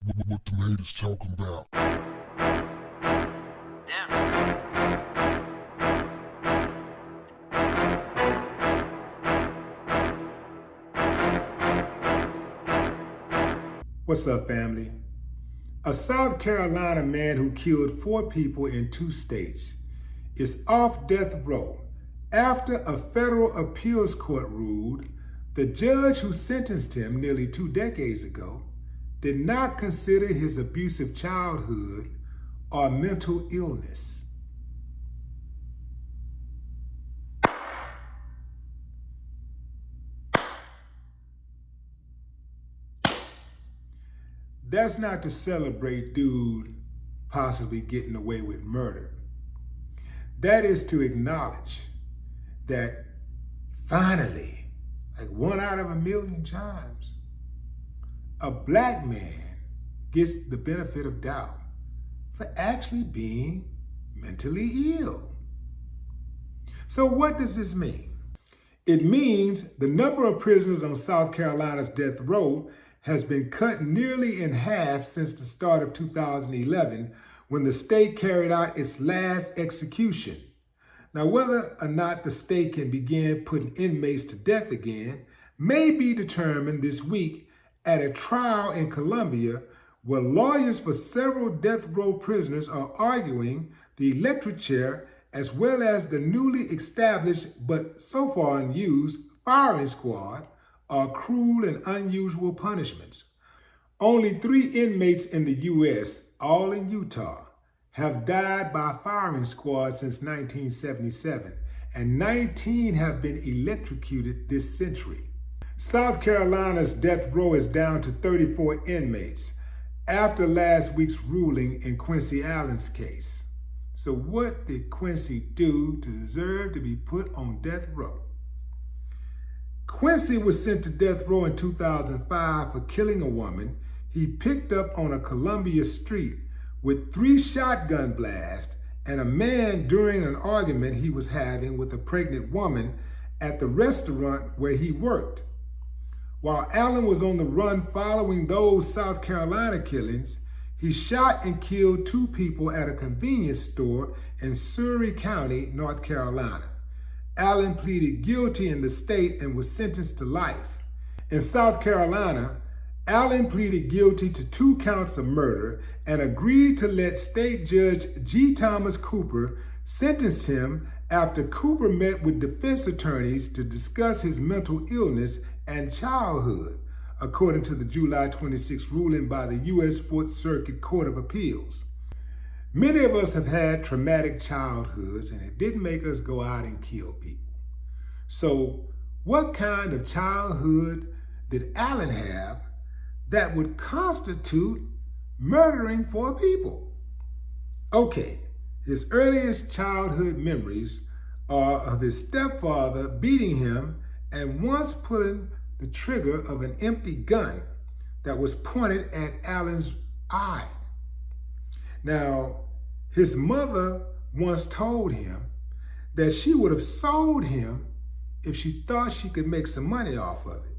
What the haters talking about? What's up, family? A South Carolina man who killed 4 people in 2 states is off death row after a federal appeals court ruled the judge who sentenced him nearly 2 decades ago did not consider his abusive childhood or mental illness. That's not to celebrate dude possibly getting away with murder. That is to acknowledge that finally, like 1 out of 1,000,000 times, a black man gets the benefit of doubt for actually being mentally ill. So what does this mean? It means the number of prisoners on South Carolina's death row has been cut nearly in half since the start of 2011, when the state carried out its last execution. Now, whether or not the state can begin putting inmates to death again may be determined this week at a trial in Columbia, where lawyers for several death row prisoners are arguing the electric chair as well as the newly established but so far unused firing squad are cruel and unusual punishments. Only 3 inmates in the U.S., all in Utah, have died by firing squad since 1977, and 19 have been electrocuted this century. South Carolina's death row is down to 34 inmates after last week's ruling in Quincy Allen's case. So what did Quincy do to deserve to be put on death row? Quincy was sent to death row in 2005 for killing a woman he picked up on a Columbia street with 3 shotgun blasts and a man during an argument he was having with a pregnant woman at the restaurant where he worked. While Allen was on the run following those South Carolina killings, he shot and killed 2 people at a convenience store in Surry County, North Carolina. Allen pleaded guilty in the state and was sentenced to life. In South Carolina, Allen pleaded guilty to 2 counts of murder and agreed to let State Judge G. Thomas Cooper sentence him after Cooper met with defense attorneys to discuss his mental illness and childhood, according to the July 26 ruling by the U.S. 4th Circuit Court of Appeals. Many of us have had traumatic childhoods, and it didn't make us go out and kill people. So what kind of childhood did Allen have that would constitute murdering 4 people? Okay, his earliest childhood memories are of his stepfather beating him and once pulling the trigger of an empty gun that was pointed at Allen's eye. Now, his mother once told him that she would have sold him if she thought she could make some money off of it.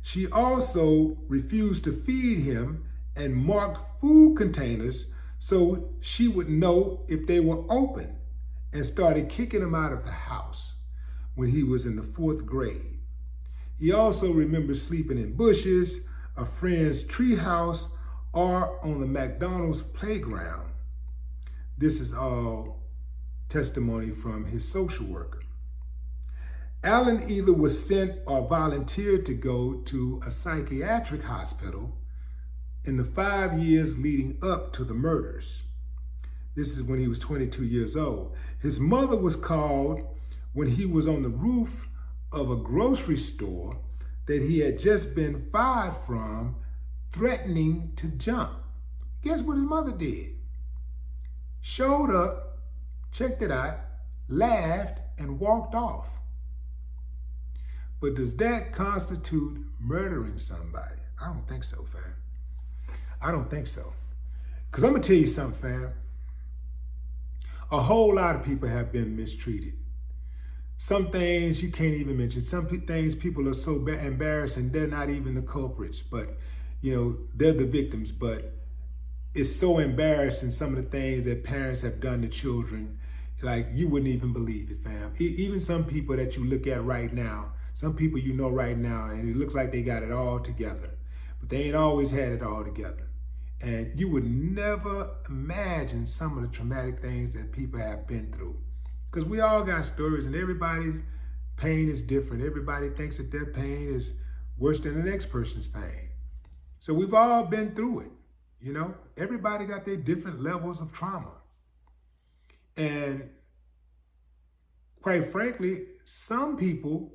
She also refused to feed him and marked food containers so she would know if they were open, and started kicking him out of the house when he was in the 4th grade. He also remembers sleeping in bushes, a friend's treehouse, or on the McDonald's playground. This is all testimony from his social worker. Allen either was sent or volunteered to go to a psychiatric hospital in the 5 years leading up to the murders. This is when he was 22 years old. His mother was called when he was on the roof of a grocery store that he had just been fired from, threatening to jump. Guess what his mother did? Showed up, checked it out, laughed, and walked off. But does that constitute murdering somebody? I don't think so, fam. I don't think so. Because I'm going to tell you something, fam. A whole lot of people have been mistreated. Some things you can't even mention. Some things people are so embarrassing, they're not even the culprits. But they're the victims, but it's so embarrassing, some of the things that parents have done to children. Like, you wouldn't even believe it, fam. Even some people that you look at right now, some people right now, and it looks like they got it all together, but they ain't always had it all together. And you would never imagine some of the traumatic things that people have been through. Because we all got stories, and everybody's pain is different. Everybody thinks that their pain is worse than the next person's pain. So we've all been through it. Everybody got their different levels of trauma. And quite frankly, some people,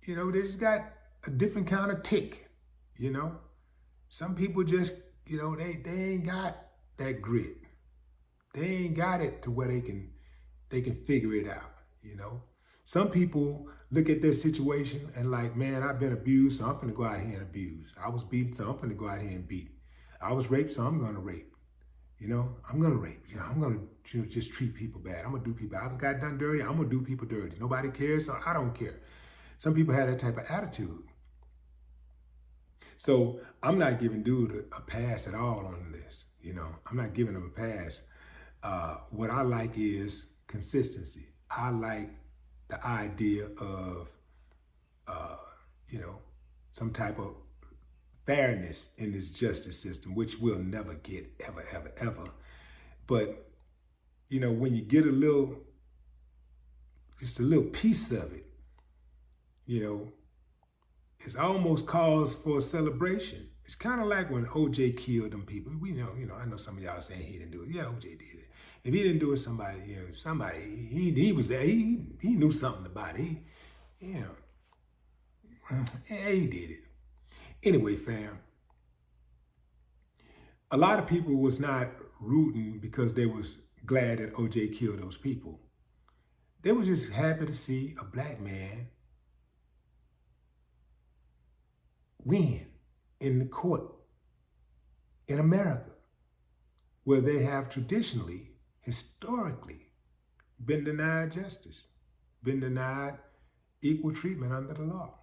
they just got a different kind of tick, Some people just, they ain't got that grit. They ain't got it to where they can figure it out, Some people look at their situation and like, man, I've been abused, so I'm finna go out here and abuse. I was beaten, so I'm finna go out here and beat. I was raped, so I'm gonna rape. I'm gonna rape. I'm gonna just treat people bad. I'm gonna do people. I got done dirty. I'm gonna do people dirty. Nobody cares, so I don't care. Some people have that type of attitude. So I'm not giving dude a pass at all on this. I'm not giving him a pass. What I like is consistency. I like the idea of, some type of fairness in this justice system, which we'll never get, ever, ever, ever. But, when you get just a little piece of it, it's almost cause for a celebration. It's kind of like when OJ killed them people. I know some of y'all saying he didn't do it. Yeah, OJ did it. If he didn't do it, somebody, he was there. He knew something about it. He did it. Anyway, fam, a lot of people was not rooting because they was glad that OJ killed those people. They was just happy to see a black man win in the court in America, where they have traditionally, historically, been denied justice, been denied equal treatment under the law.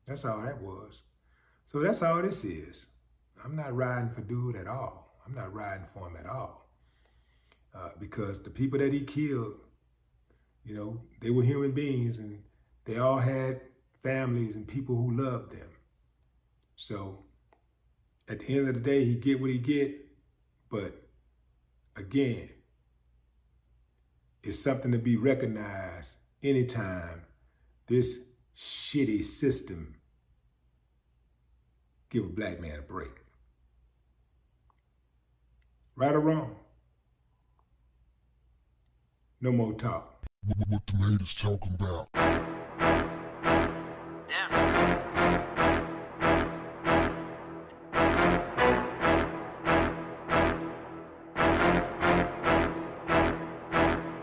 That's all that was. So that's all this is. I'm not riding for dude at all. I'm not riding for him at all. Because the people that he killed, they were human beings, and they all had families and people who loved them. So at the end of the day, he get what he get. But again, it's something to be recognized anytime this shitty system give a black man a break. Right or wrong? No more talk. What the haters talking about?